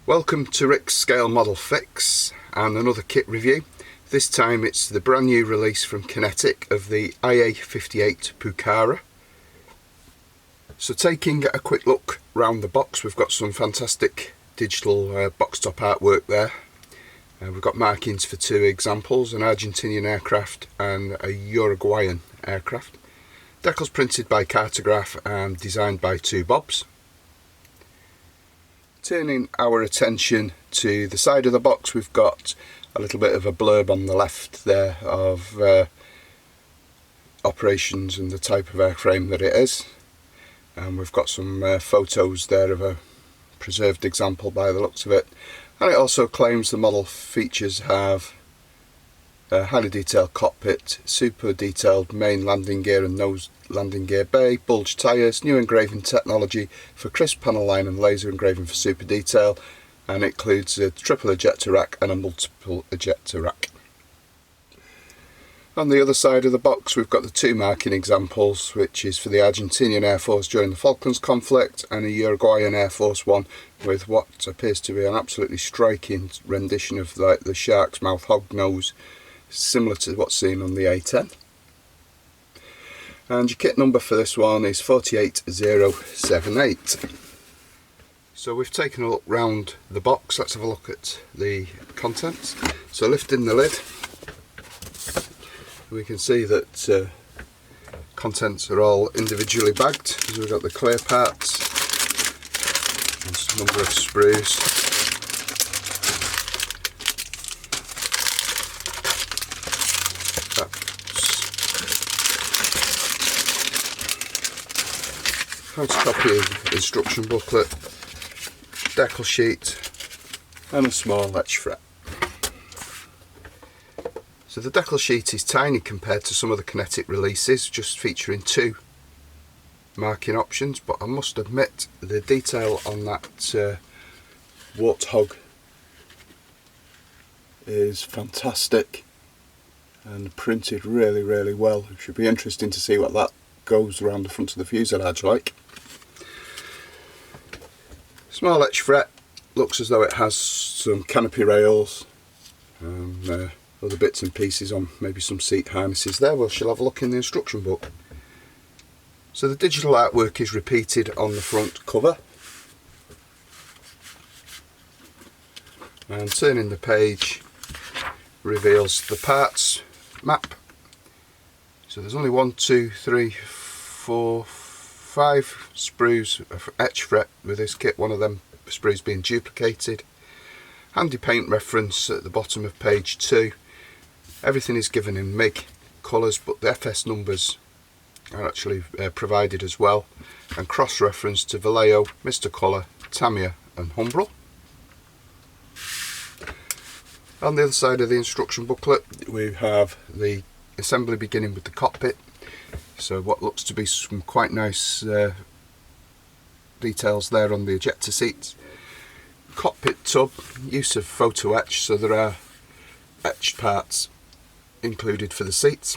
Welcome to Rick's Scale Model Fix and another kit review. This time it's the brand new release from Kinetic of the IA58 Pucara. So taking a quick look round the box, we've got some fantastic digital box top artwork there. We've got markings for two examples, an Argentinian aircraft and a Uruguayan aircraft. Decals printed by Cartograph and designed by two Bobs. Turning our attention to the side of the box, we've got a little bit of a blurb on the left there of operations and the type of airframe that it is. And we've got some photos there of a preserved example by the looks of it. And it also claims the model features have a highly detailed cockpit, super detailed main landing gear and nose landing gear bay, bulge tyres, new engraving technology for crisp panel line and laser engraving for super detail, and it includes a triple ejector rack and a multiple ejector rack. On the other side of the box we've got the two marking examples, which is for the Argentinian Air Force during the Falklands conflict and a Uruguayan Air Force one with what appears to be an absolutely striking rendition of like the shark's mouth hog nose, similar to what's seen on the A10. And your kit number for this one is 48078. So we've taken a look round the box. Let's have a look at the contents. So lifting the lid, we can see that contents are all individually bagged. So we've got the clear parts and a number of sprues. Photocopy instruction booklet, decal sheet and a small etch fret. So the decal sheet is tiny compared to some of the Kinetic releases, just featuring two marking options, but I must admit the detail on that warthog is fantastic and printed really well. It should be interesting to see what that goes around the front of the fuselage like. Small etch fret, looks as though it has some canopy rails and other bits and pieces on, maybe some seat harnesses there. We shall have a look in the instruction book. So the digital artwork is repeated on the front cover, and turning the page reveals the parts map. So there's only 1, 2, 3, 4, 5 sprues of etch fret with this kit, one of them sprues being duplicated. Handy paint reference at the bottom of page 2. Everything is given in MIG colours, but the FS numbers are actually provided as well, and cross reference to Vallejo, Mr Colour, Tamiya and Humbrol. On the other side of the instruction booklet we have the assembly beginning with the cockpit. So what looks to be some quite nice details there on the ejector seats. Cockpit tub, use of photo etch, so there are etched parts included for the seats.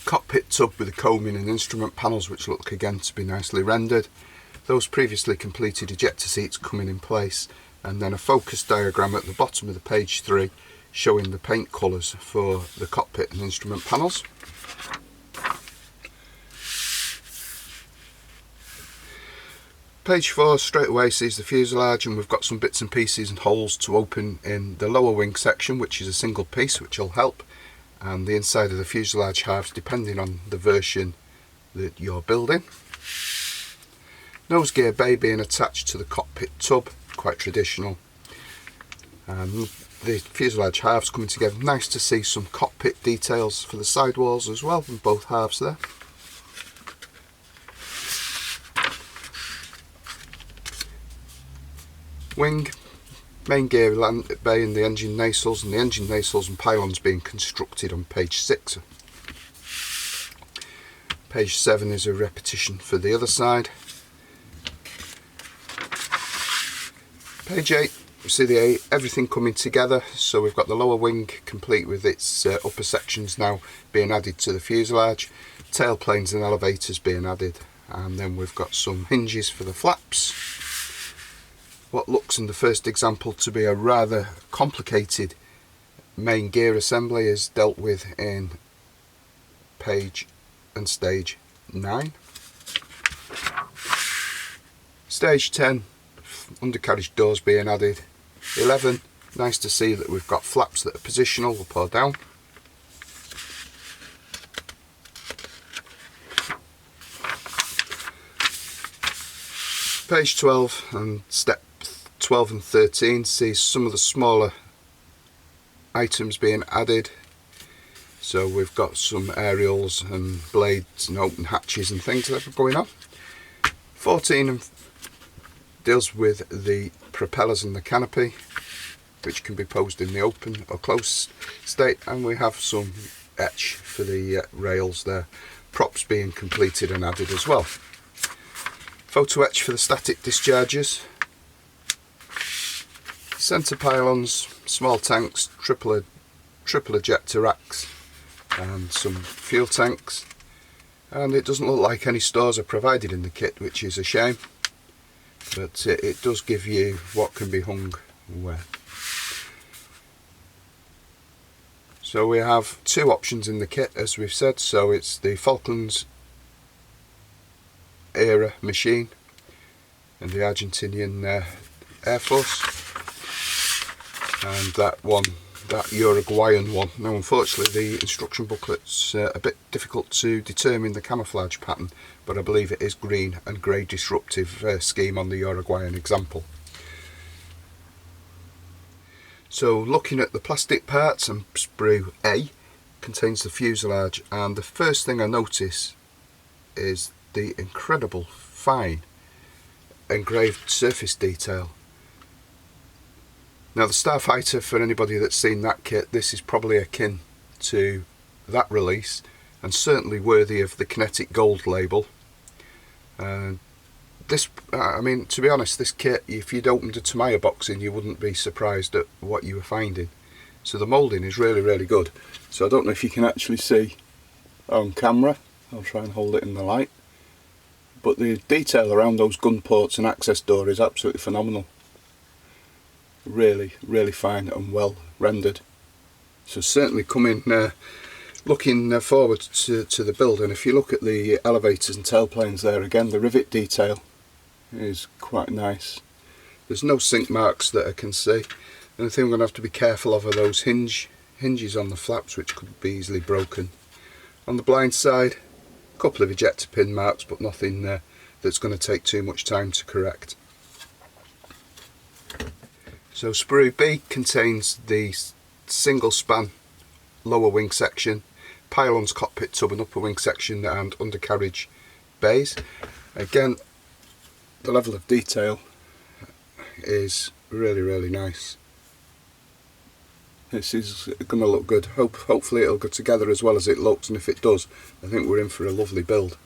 Cockpit tub with the coaming and instrument panels, which look again to be nicely rendered. Those previously completed ejector seats coming in place, and then a focus diagram at the bottom of the page 3 showing the paint colours for the cockpit and instrument panels. Page 4 straight away sees the fuselage, and we've got some bits and pieces and holes to open in the lower wing section, which is a single piece, which will help, and the inside of the fuselage halves depending on the version that you're building. Nose gear bay being attached to the cockpit tub, quite traditional, and the fuselage halves coming together. Nice to see some cockpit details for the sidewalls as well in both halves there. Wing, main gear land bay and the engine nacelles, and the engine nacelles and pylons being constructed on page 6. Page 7 is a repetition for the other side. Page 8, we see everything coming together. So we've got the lower wing complete with its upper sections now being added to the fuselage, tail planes and elevators being added, and then we've got some hinges for the flaps. what looks in the first example to be a rather complicated main gear assembly is dealt with in page and stage 9. Stage 10, undercarriage doors being added. 11, nice to see that we've got flaps that are positional up or down. Page 12 and step 12 and 13 sees some of the smaller items being added. So we've got some aerials and blades and open hatches and things that are going on. 14 deals with the propellers and the canopy, which can be posed in the open or closed state, and we have some etch for the rails there, props being completed and added as well. Photo etch for the static discharges, centre pylons, small tanks, triple ejector racks and some fuel tanks, and it doesn't look like any stores are provided in the kit, which is a shame, but it does give you what can be hung where. So we have two options in the kit, as we've said. So it's the Falklands era machine and the Argentinian Air Force, and that Uruguayan one. Now unfortunately the instruction booklet's a bit difficult to determine the camouflage pattern, but I believe it is green and grey disruptive scheme on the Uruguayan example. So looking at the plastic parts, and sprue A contains the fuselage, and the first thing I notice is the incredible fine engraved surface detail. Now the Starfighter, for anybody that's seen that kit, this is probably akin to that release and certainly worthy of the Kinetic Gold label. I mean, to be honest, this kit, if you'd opened a Tamiya box in, you wouldn't be surprised at what you were finding. So the moulding is really, really good. So I don't know if you can actually see on camera. I'll try and hold it in the light. But the detail around those gun ports and access door is absolutely phenomenal. Really, really fine and well rendered. So certainly looking forward to the build. And if you look at the elevators and tailplanes there, again the rivet detail is quite nice. There's no sink marks that I can see. The only thing we're going to have to be careful of are those hinges on the flaps, which could be easily broken. On the blind side, a couple of ejector pin marks, but nothing that's going to take too much time to correct. So sprue B contains the single span lower wing section, pylons, cockpit tub and upper wing section, and undercarriage bays. Again, the level of detail is really, really nice. This is going to look good. Hopefully it'll go together as well as it looks, and if it does, I think we're in for a lovely build.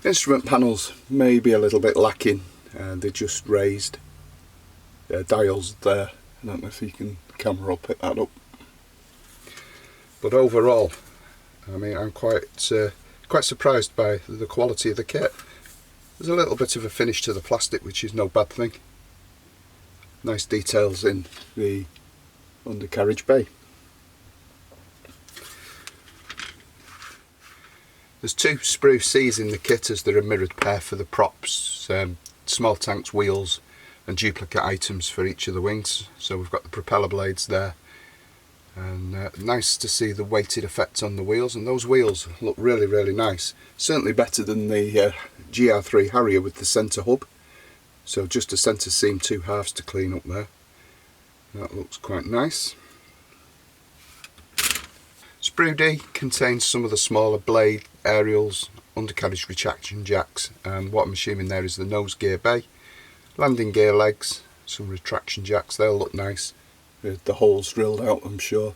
Instrument panels may be a little bit lacking, they're just raised. Dials there. I don't know if you can, camera will pick that up. But overall, I mean, I'm quite surprised by the quality of the kit. There's a little bit of a finish to the plastic, which is no bad thing. Nice details in the undercarriage bay. There's two sprue C's in the kit, as they're a mirrored pair for the props, small tanks, wheels and duplicate items for each of the wings. So we've got the propeller blades there, and nice to see the weighted effect on the wheels, and those wheels look really, really nice. Certainly better than the GR3 Harrier with the centre hub. So just a centre seam, two halves to clean up there. That looks quite nice. Sprue D contains some of the smaller blade aerials, undercarriage retraction jacks, and what I'm assuming there is the nose gear bay. Landing gear legs, some retraction jacks, they'll look nice with the holes drilled out, I'm sure.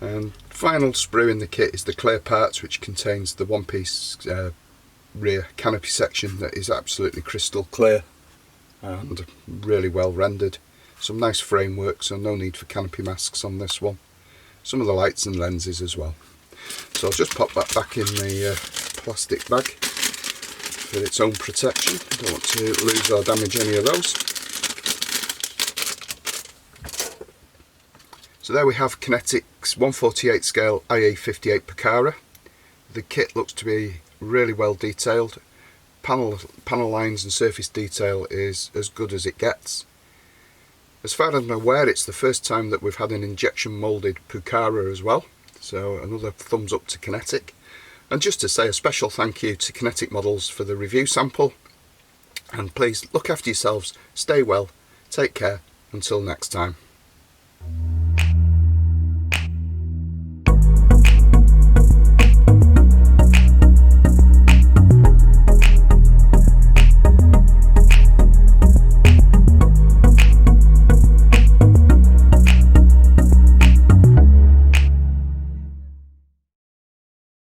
And final sprue in the kit is the clear parts, which contains the one piece rear canopy section that is absolutely crystal clear and really well rendered. Some nice framework, so no need for canopy masks on this one. Some of the lights and lenses as well. So I'll just pop that back in the plastic bag for its own protection. Don't want to lose or damage any of those. So there we have Kinetic's 1/48 scale IA58 Pucara. The kit looks to be really well detailed. Panel lines and surface detail is as good as it gets. As far as I'm aware, it's the first time that we've had an injection moulded Pucara as well. So another thumbs up to Kinetic. And just to say a special thank you to Kinetic Models for the review sample. And please look after yourselves, stay well, take care, until next time.